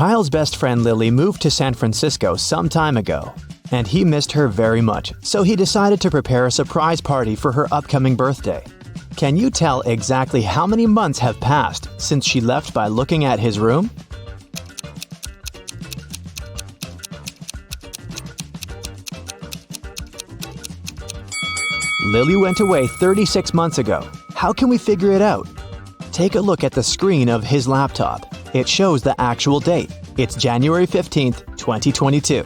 Kyle's best friend Lily moved to San Francisco some time ago, and he missed her very much, so he decided to prepare a surprise party for her upcoming birthday. Can you tell exactly how many months have passed since she left by looking at his room? Lily went away 36 months ago. How can we figure it out? Take a look at the screen of his laptop. It shows the actual date. It's January 15th, 2022.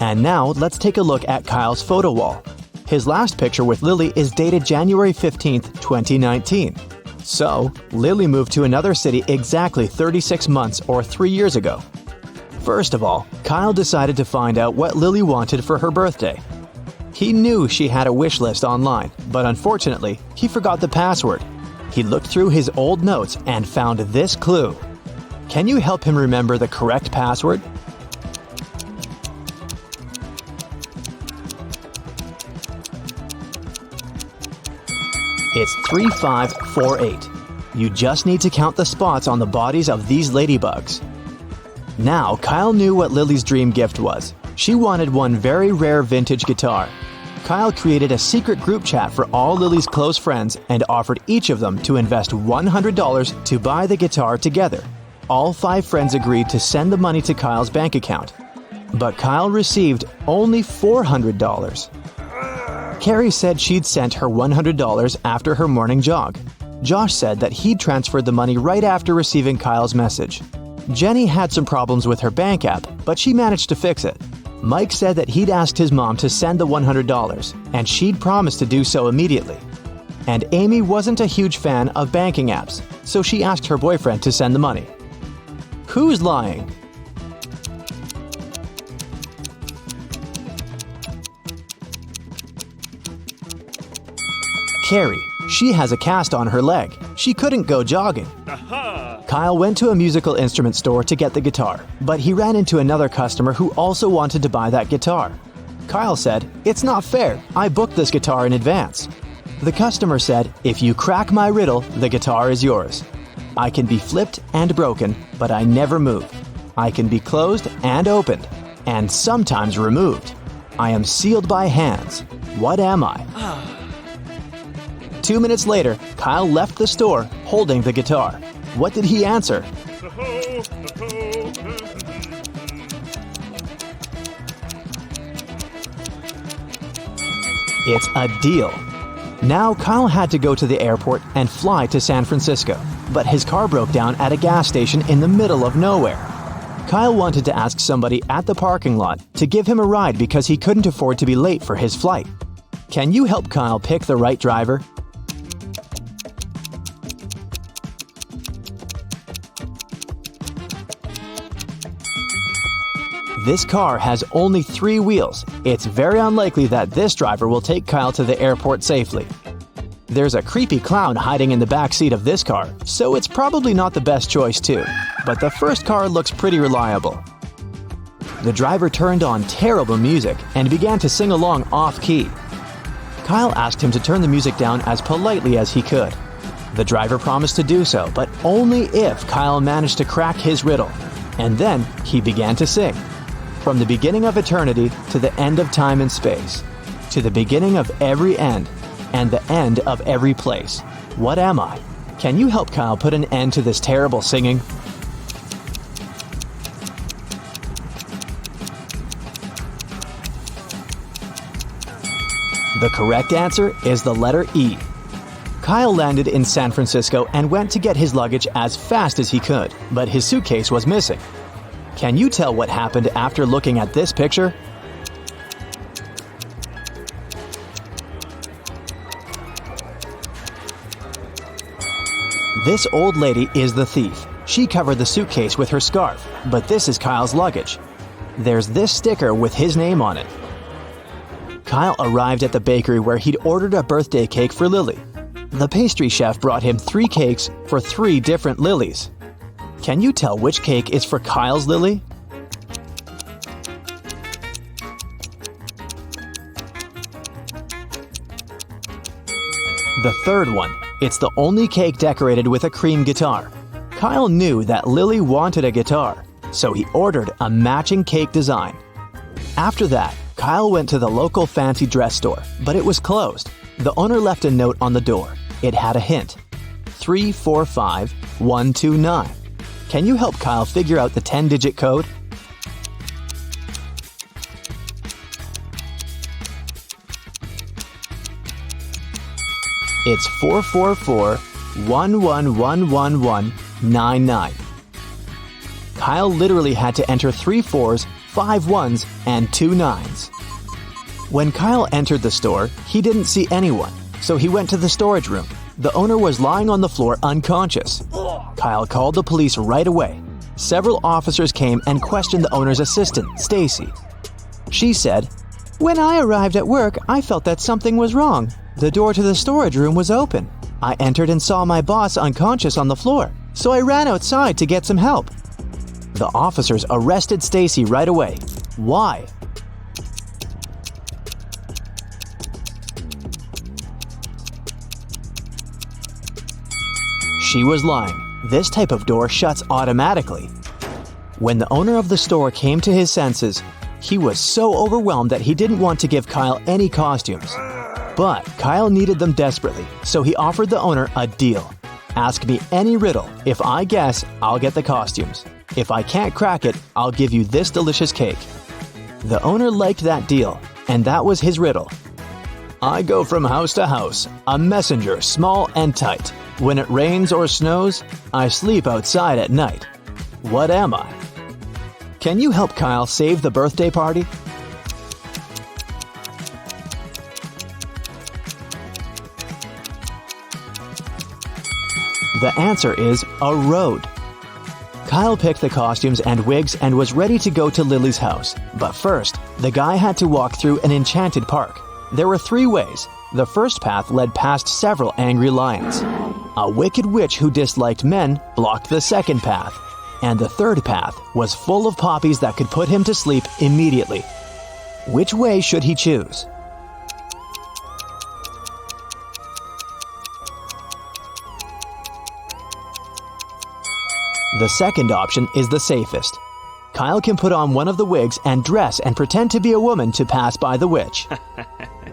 And now let's take a look at Kyle's photo wall. His last picture with Lily is dated January 15th, 2019. So, Lily moved to another city exactly 36 months or 3 years ago. First of all, Kyle decided to find out what Lily wanted for her birthday. He knew she had a wish list online, but unfortunately, he forgot the password. He looked through his old notes and found this clue. Can you help him remember the correct password? It's 3548. You just need to count the spots on the bodies of these ladybugs. Now, Kyle knew what Lily's dream gift was. She wanted one very rare vintage guitar. Kyle created a secret group chat for all Lily's close friends and offered each of them to invest $100 to buy the guitar together. All 5 friends agreed to send the money to Kyle's bank account. But Kyle received only $400. Carrie said she'd sent her $100 after her morning jog. Josh said that he'd transferred the money right after receiving Kyle's message. Jenny had some problems with her bank app, but she managed to fix it. Mike said that he'd asked his mom to send the $100, and she'd promised to do so immediately. And Amy wasn't a huge fan of banking apps, so she asked her boyfriend to send the money. Who's lying? Carrie. She has a cast on her leg. She couldn't go jogging. Kyle went to a musical instrument store to get the guitar, but he ran into another customer who also wanted to buy that guitar. Kyle said, "It's not fair. I booked this guitar in advance." The customer said, "If you crack my riddle, the guitar is yours. I can be flipped and broken, but I never move. I can be closed and opened, and sometimes removed. I am sealed by hands. What am I?" 2 minutes later, Kyle left the store holding the guitar. What did he answer? It's a deal. Now Kyle had to go to the airport and fly to San Francisco, but his car broke down at a gas station in the middle of nowhere. Kyle wanted to ask somebody at the parking lot to give him a ride because he couldn't afford to be late for his flight. Can you help Kyle pick the right driver? This car has only 3 wheels. It's very unlikely that this driver will take Kyle to the airport safely. There's a creepy clown hiding in the back seat of this car, so it's probably not the best choice too. But the first car looks pretty reliable. The driver turned on terrible music and began to sing along off-key. Kyle asked him to turn the music down as politely as he could. The driver promised to do so, but only if Kyle managed to crack his riddle. And then he began to sing. From the beginning of eternity to the end of time and space, to the beginning of every end, and the end of every place. What am I? Can you help Kyle put an end to this terrible singing? The correct answer is the letter E. Kyle landed in San Francisco and went to get his luggage as fast as he could, but his suitcase was missing. Can you tell what happened after looking at this picture? This old lady is the thief. She covered the suitcase with her scarf, but this is Kyle's luggage. There's this sticker with his name on it. Kyle arrived at the bakery where he'd ordered a birthday cake for Lily. The pastry chef brought him 3 cakes for 3 different Lilies. Can you tell which cake is for Kyle's Lily? The third one. It's the only cake decorated with a cream guitar. Kyle knew that Lily wanted a guitar, so he ordered a matching cake design. After that, Kyle went to the local fancy dress store, but it was closed. The owner left a note on the door. It had a hint: 345129. Can you help Kyle figure out the 10-digit code? It's 444-111199. Kyle literally had to enter 3 4s, 5 1s, and 2 9s. When Kyle entered the store, he didn't see anyone, so he went to the storage room. The owner was lying on the floor unconscious. Kyle called the police right away. Several officers came and questioned the owner's assistant, Stacy. She said, "When I arrived at work, I felt that something was wrong. The door to the storage room was open. I entered and saw my boss unconscious on the floor, so I ran outside to get some help." The officers arrested Stacy right away. Why? She was lying. This type of door shuts automatically. When the owner of the store came to his senses, he was so overwhelmed that he didn't want to give Kyle any costumes. But Kyle needed them desperately, so he offered the owner a deal. "Ask me any riddle. If I guess, I'll get the costumes. If I can't crack it, I'll give you this delicious cake." The owner liked that deal, and that was his riddle. "I go from house to house, a messenger small and tight. When it rains or snows, I sleep outside at night. What am I?" Can you help Kyle save the birthday party? The answer is a road. Kyle picked the costumes and wigs and was ready to go to Lily's house. But first, the guy had to walk through an enchanted park. There were 3 ways. The first path led past several angry lions. A wicked witch who disliked men blocked the second path. And the third path was full of poppies that could put him to sleep immediately. Which way should he choose? The second option is the safest. Kyle can put on one of the wigs and dress and pretend to be a woman to pass by the witch.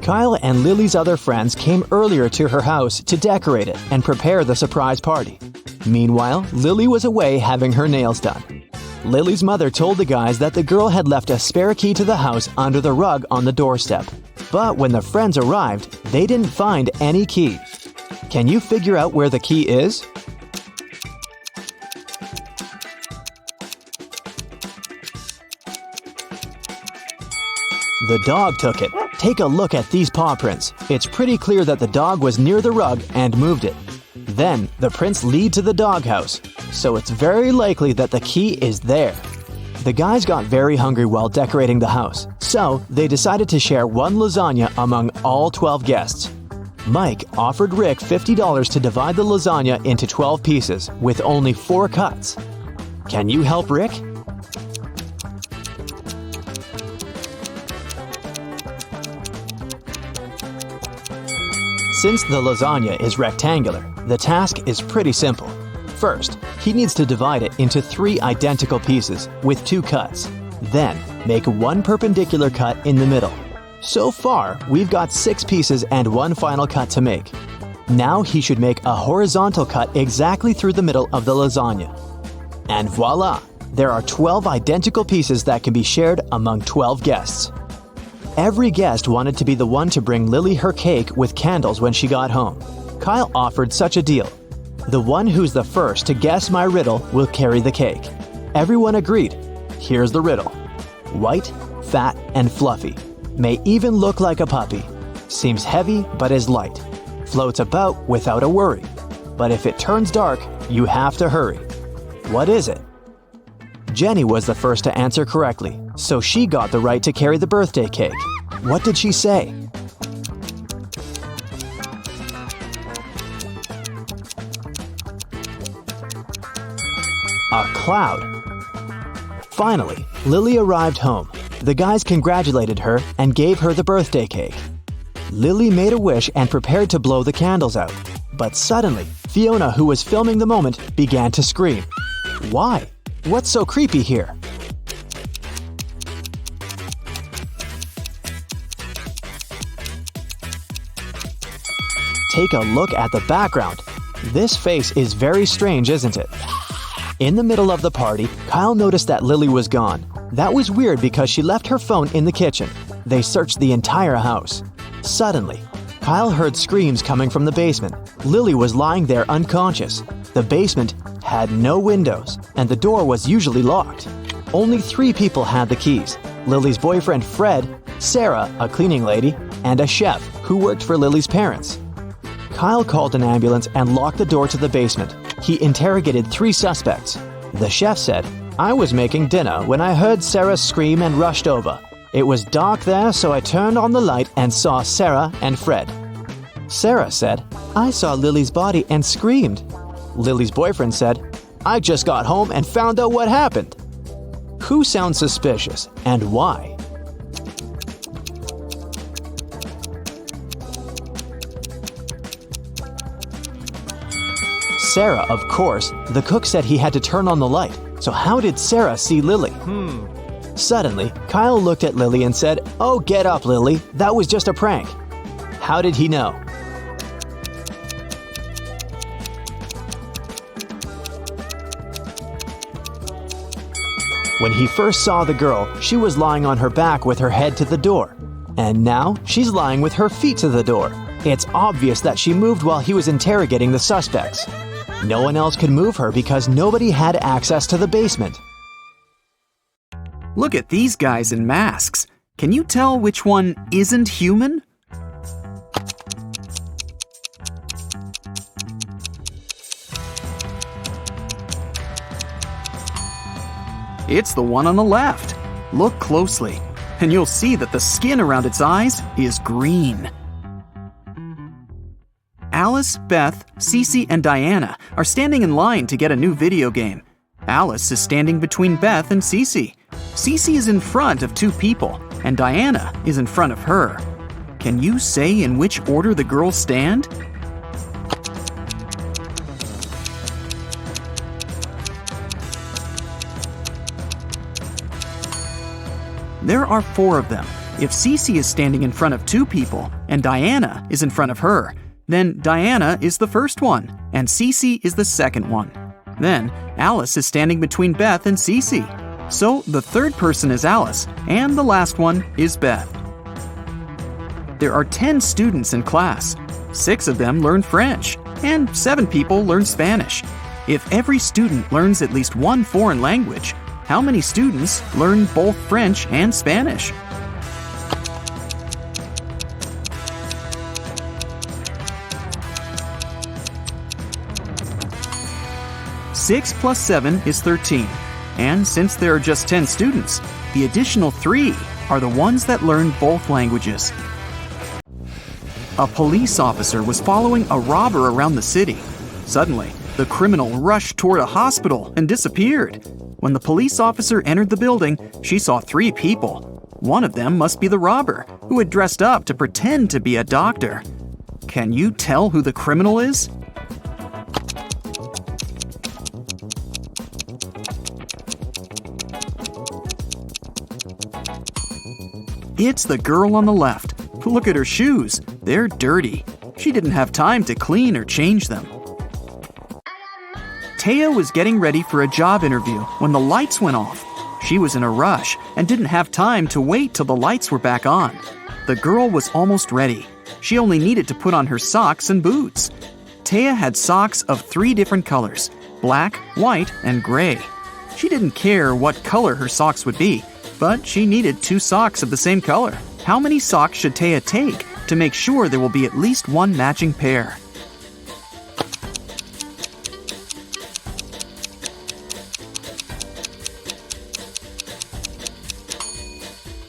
Kyle and Lily's other friends came earlier to her house to decorate it and prepare the surprise party. Meanwhile, Lily was away having her nails done. Lily's mother told the guys that the girl had left a spare key to the house under the rug on the doorstep. But when the friends arrived, they didn't find any key. Can you figure out where the key is? The dog took it. Take a look at these paw prints. It's pretty clear that the dog was near the rug and moved it. Then, the prints lead to the doghouse, so it's very likely that the key is there. The guys got very hungry while decorating the house, so they decided to share one lasagna among all 12 guests. Mike offered Rick $50 to divide the lasagna into 12 pieces with only 4 cuts. Can you help Rick? Since the lasagna is rectangular, the task is pretty simple. First, he needs to divide it into 3 identical pieces with 2 cuts. Then, make 1 perpendicular cut in the middle. So far, we've got 6 pieces and 1 final cut to make. Now he should make a horizontal cut exactly through the middle of the lasagna. And voila! There are 12 identical pieces that can be shared among 12 guests. Every guest wanted to be the one to bring Lily her cake with candles when she got home. Kyle offered such a deal. The one who's the first to guess my riddle will carry the cake. Everyone agreed. Here's the riddle. White, fat, and fluffy. May even look like a puppy. Seems heavy but is light. Floats about without a worry. But if it turns dark, you have to hurry. What is it? Jenny was the first to answer correctly, so she got the right to carry the birthday cake. What did she say? A cloud. Finally, Lily arrived home. The guys congratulated her and gave her the birthday cake. Lily made a wish and prepared to blow the candles out. But suddenly, Fiona, who was filming the moment, began to scream. Why? What's so creepy here? Take a look at the background. This face is very strange, isn't it? In the middle of the party, Kyle noticed that Lily was gone. That was weird because she left her phone in the kitchen. They searched the entire house. Suddenly, Kyle heard screams coming from the basement. Lily was lying there unconscious. The basement had no windows, and the door was usually locked. Only 3 people had the keys: Lily's boyfriend Fred, Sarah, a cleaning lady, and a chef who worked for Lily's parents. Kyle called an ambulance and locked the door to the basement. He interrogated 3 suspects. The chef said, "I was making dinner when I heard Sarah scream and rushed over. It was dark there, so I turned on the light and saw Sarah and Fred." Sarah said, "I saw Lily's body and screamed." Lily's boyfriend said, "I just got home and found out what happened." Who sounds suspicious and why? Sarah, of course. The cook said he had to turn on the light. So how did Sarah see Lily? Suddenly, Kyle looked at Lily and said, "Oh, get up, Lily. That was just a prank." How did he know? When he first saw the girl, she was lying on her back with her head to the door. And now, she's lying with her feet to the door. It's obvious that she moved while he was interrogating the suspects. No one else could move her because nobody had access to the basement. Look at these guys in masks. Can you tell which one isn't human? It's the one on the left. Look closely, and you'll see that the skin around its eyes is green. Alice, Beth, Cece, and Diana are standing in line to get a new video game. Alice is standing between Beth and Cece. Cece is in front of 2 people, and Diana is in front of her. Can you say in which order the girls stand? There are 4 of them. If Cece is standing in front of 2 people, and Diana is in front of her, then Diana is the first one, and Cece is the second one. Then Alice is standing between Beth and Cece. So the third person is Alice, and the last one is Beth. There are 10 students in class. 6 of them learn French, and 7 people learn Spanish. If every student learns at least one foreign language, how many students learn both French and Spanish? Six plus 7 is 13. And since there are just 10 students, the additional 3 are the ones that learn both languages. A police officer was following a robber around the city. Suddenly, the criminal rushed toward a hospital and disappeared. When the police officer entered the building, she saw 3 people. One of them must be the robber, who had dressed up to pretend to be a doctor. Can you tell who the criminal is? It's the girl on the left. Look at her shoes. They're dirty. She didn't have time to clean or change them. Taya was getting ready for a job interview when the lights went off. She was in a rush and didn't have time to wait till the lights were back on. The girl was almost ready. She only needed to put on her socks and boots. Taya had socks of 3 different colors: black, white, and gray. She didn't care what color her socks would be, but she needed 2 socks of the same color. How many socks should Taya take to make sure there will be at least 1 matching pair?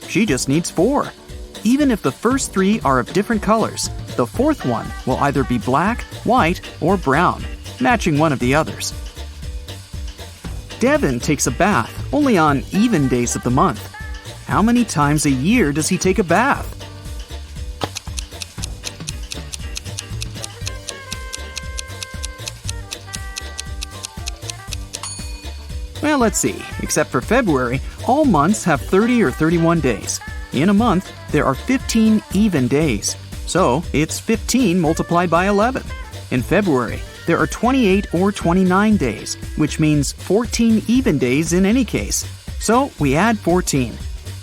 She just needs 4. Even if the first 3 are of different colors, the 4th one will either be black, white, or brown, matching one of the others. Devin takes a bath only on even days of the month. How many times a year does he take a bath? Well, let's see. Except for February, all months have 30 or 31 days. In a month, there are 15 even days. So, it's 15 multiplied by 11. In February, there are 28 or 29 days, which means 14 even days in any case. So, we add 14.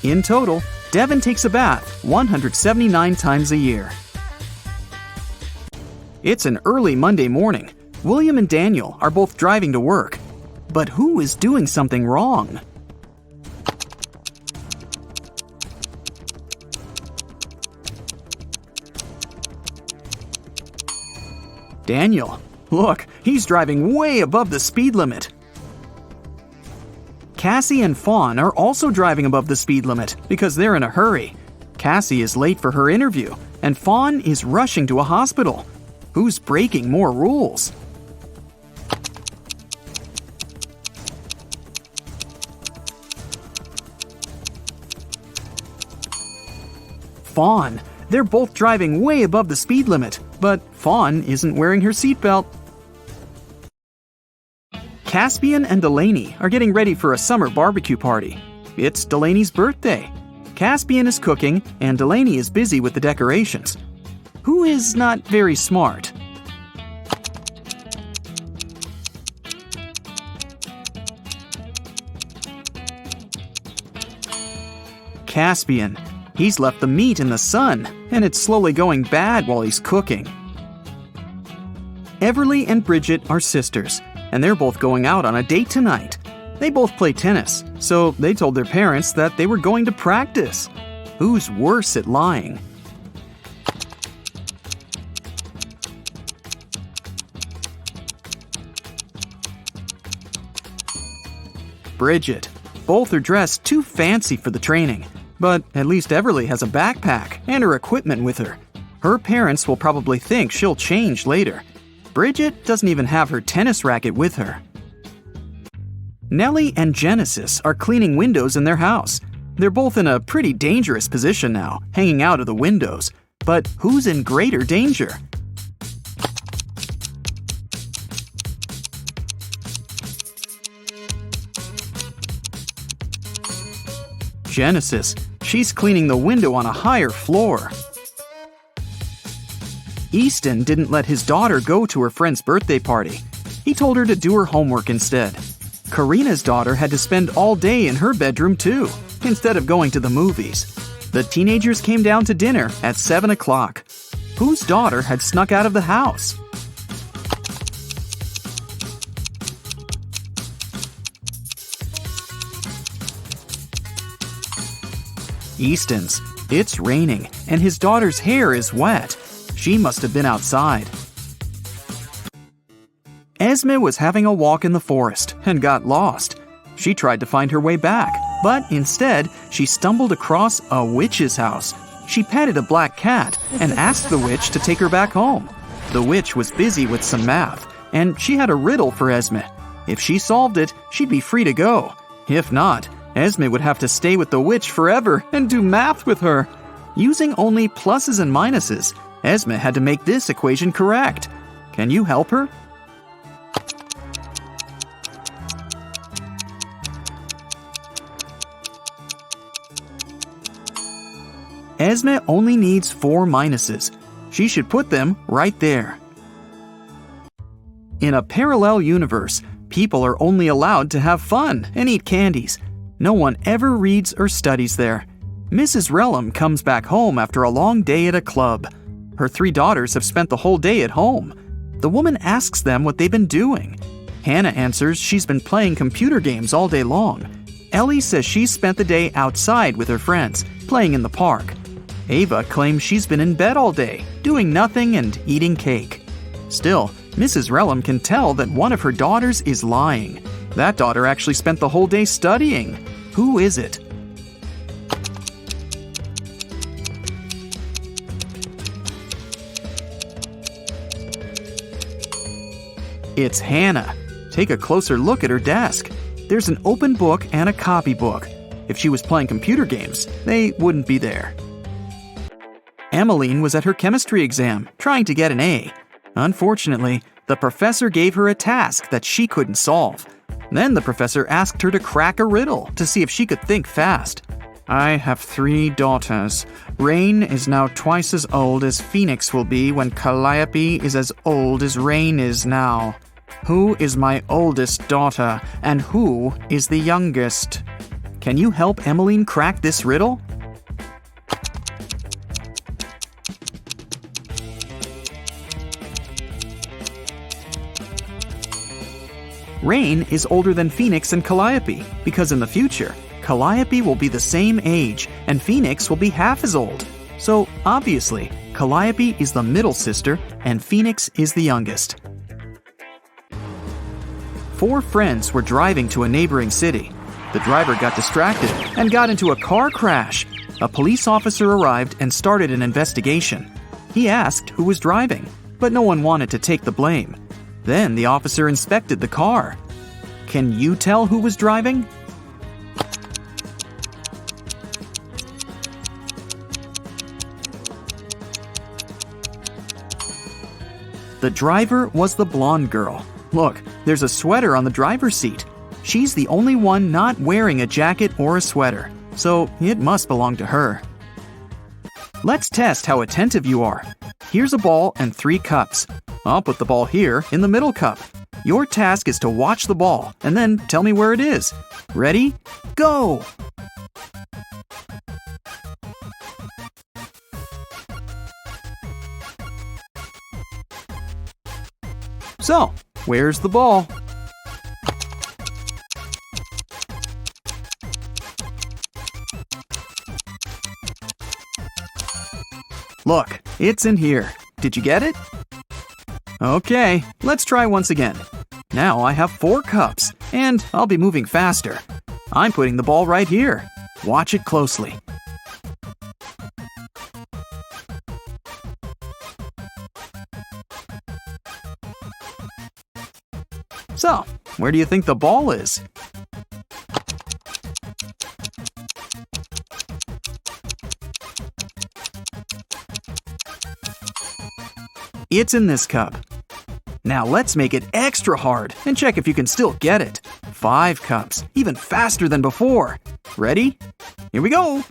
In total, Devin takes a bath 179 times a year. It's an early Monday morning. William and Daniel are both driving to work. But who is doing something wrong? Daniel. Look, he's driving way above the speed limit. Cassie and Fawn are also driving above the speed limit because they're in a hurry. Cassie is late for her interview, and Fawn is rushing to a hospital. Who's breaking more rules? Fawn. They're both driving way above the speed limit, but Fawn isn't wearing her seatbelt. Caspian and Delaney are getting ready for a summer barbecue party. It's Delaney's birthday. Caspian is cooking, and Delaney is busy with the decorations. Who is not very smart? Caspian. He's left the meat in the sun, and it's slowly going bad while he's cooking. Everly and Bridget are sisters, and they're both going out on a date tonight. They both play tennis, so they told their parents that they were going to practice. Who's worse at lying? Bridget. Both are dressed too fancy for the training. But at least Everly has a backpack and her equipment with her. Her parents will probably think she'll change later. Bridget doesn't even have her tennis racket with her. Nellie and Genesis are cleaning windows in their house. They're both in a pretty dangerous position now, hanging out of the windows. But who's in greater danger? Genesis. She's cleaning the window on a higher floor. Easton didn't let his daughter go to her friend's birthday party. He told her to do her homework instead. Karina's daughter had to spend all day in her bedroom too, instead of going to the movies. The teenagers came down to dinner at 7 o'clock. Whose daughter had snuck out of the house? Easton's. It's raining, and his daughter's hair is wet. She must have been outside. Esme was having a walk in the forest and got lost. She tried to find her way back, but instead, she stumbled across a witch's house. She petted a black cat and asked the witch to take her back home. The witch was busy with some math, and she had a riddle for Esme. If she solved it, she'd be free to go. If not, Esme would have to stay with the witch forever and do math with her. Using only pluses and minuses, Esme had to make this equation correct. Can you help her? Esme only needs 4 minuses. She should put them right there. In a parallel universe, people are only allowed to have fun and eat candies. No one ever reads or studies there. Mrs. Relham comes back home after a long day at a club. Her 3 daughters have spent the whole day at home. The woman asks them what they've been doing. Hannah answers she's been playing computer games all day long. Ellie says she's spent the day outside with her friends, playing in the park. Ava claims she's been in bed all day, doing nothing and eating cake. Still, Mrs. Relham can tell that one of her daughters is lying. That daughter actually spent the whole day studying. Who is it? It's Hannah. Take a closer look at her desk. There's an open book and a copybook. If she was playing computer games, they wouldn't be there. Emmeline was at her chemistry exam, trying to get an A. Unfortunately, the professor gave her a task that she couldn't solve. Then the professor asked her to crack a riddle to see if she could think fast. I have 3 daughters. Rain is now twice as old as Phoenix will be when Calliope is as old as Rain is now. Who is my oldest daughter, and who is the youngest? Can you help Emmeline crack this riddle? Rain is older than Phoenix and Calliope because in the future, Calliope will be the same age and Phoenix will be half as old. So, obviously, Calliope is the middle sister and Phoenix is the youngest. 4 friends were driving to a neighboring city. The driver got distracted and got into a car crash. A police officer arrived and started an investigation. He asked who was driving, but no one wanted to take the blame. Then the officer inspected the car. Can you tell who was driving? The driver was the blonde girl. Look, there's a sweater on the driver's seat. She's the only one not wearing a jacket or a sweater, so it must belong to her. Let's test how attentive you are. Here's a ball and 3 cups. I'll put the ball here in the middle cup. Your task is to watch the ball and then tell me where it is. Ready? Go! So, where's the ball? Look, it's in here. Did you get it? Okay, let's try once again. Now I have 4 cups, and I'll be moving faster. I'm putting the ball right here. Watch it closely. So, where do you think the ball is? It's in this cup. Now let's make it extra hard and check if you can still get it. 5 cups, even faster than before. Ready? Here we go!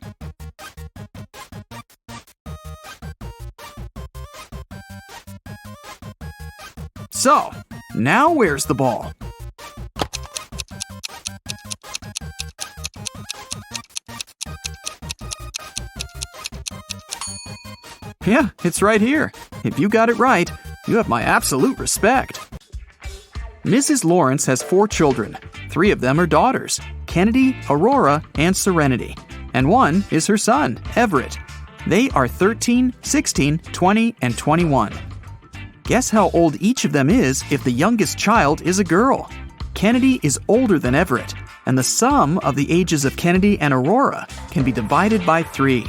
So, now where's the ball? Yeah, it's right here. If you got it right, you have my absolute respect. Mrs. Lawrence has 4 children. 3 of them are daughters, Kennedy, Aurora, and Serenity. And 1 is her son, Everett. They are 13, 16, 20, and 21. Guess how old each of them is if the youngest child is a girl. Kennedy is older than Everett, and the sum of the ages of Kennedy and Aurora can be divided by 3.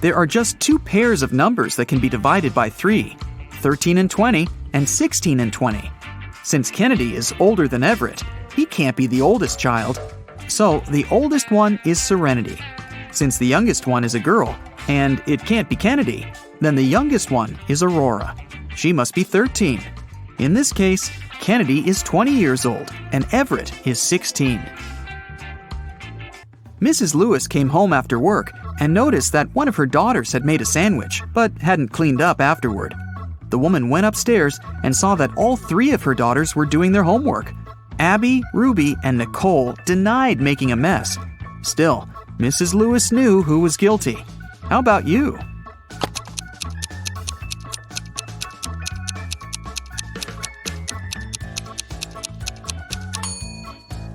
There are just 2 pairs of numbers that can be divided by 3, 13 and 20, and 16 and 20. Since Kennedy is older than Everett, he can't be the oldest child. So the oldest one is Serenity. Since the youngest one is a girl, and it can't be Kennedy, then the youngest one is Aurora. She must be 13. In this case, Kennedy is 20 years old, and Everett is 16. Mrs. Lewis came home after work and noticed that one of her daughters had made a sandwich, but hadn't cleaned up afterward. The woman went upstairs and saw that all 3 of her daughters were doing their homework. Abby, Ruby, and Nicole denied making a mess. Still, Mrs. Lewis knew who was guilty. How about you?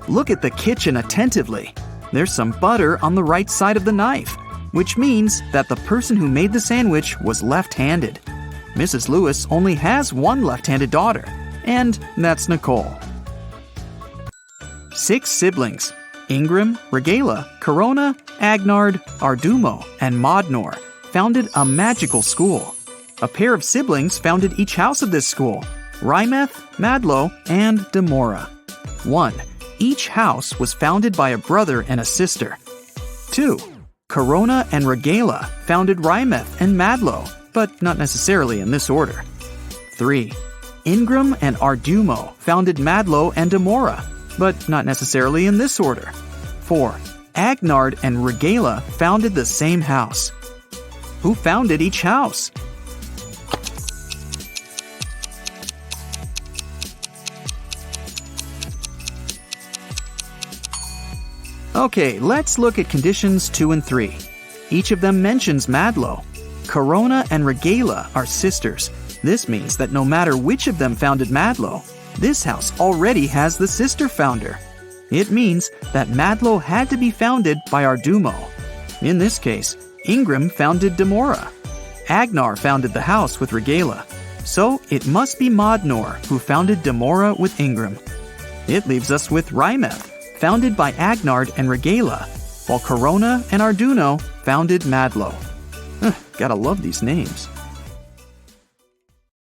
Look at the kitchen attentively. There's some butter on the right side of the knife, which means that the person who made the sandwich was left-handed. Mrs. Lewis only has 1 left-handed daughter, and that's Nicole. 6 siblings, Ingram, Regala, Corona, Agnard, Ardumo, and Modnor, founded a magical school. A pair of siblings founded each house of this school, Rymeth, Madlo, and Demora. 1. Each house was founded by a brother and a sister. 2. Corona and Regala founded Rymeth and Madlo, but not necessarily in this order. 3. Ingram and Ardumo founded Madlo and Demora, but not necessarily in this order. 4. Agnard and Regala founded the same house. Who founded each house? Okay, let's look at conditions 2 and 3. Each of them mentions Madlo. Corona and Regala are sisters. This means that no matter which of them founded Madlo, this house already has the sister founder. It means that Madlo had to be founded by Ardumo. In this case, Ingram founded Demora. Agnar founded the house with Regala. So it must be Modnor who founded Demora with Ingram. It leaves us with Rymeth, founded by Agnard and Regala, while Corona and Arduino founded Madlo. Gotta love these names.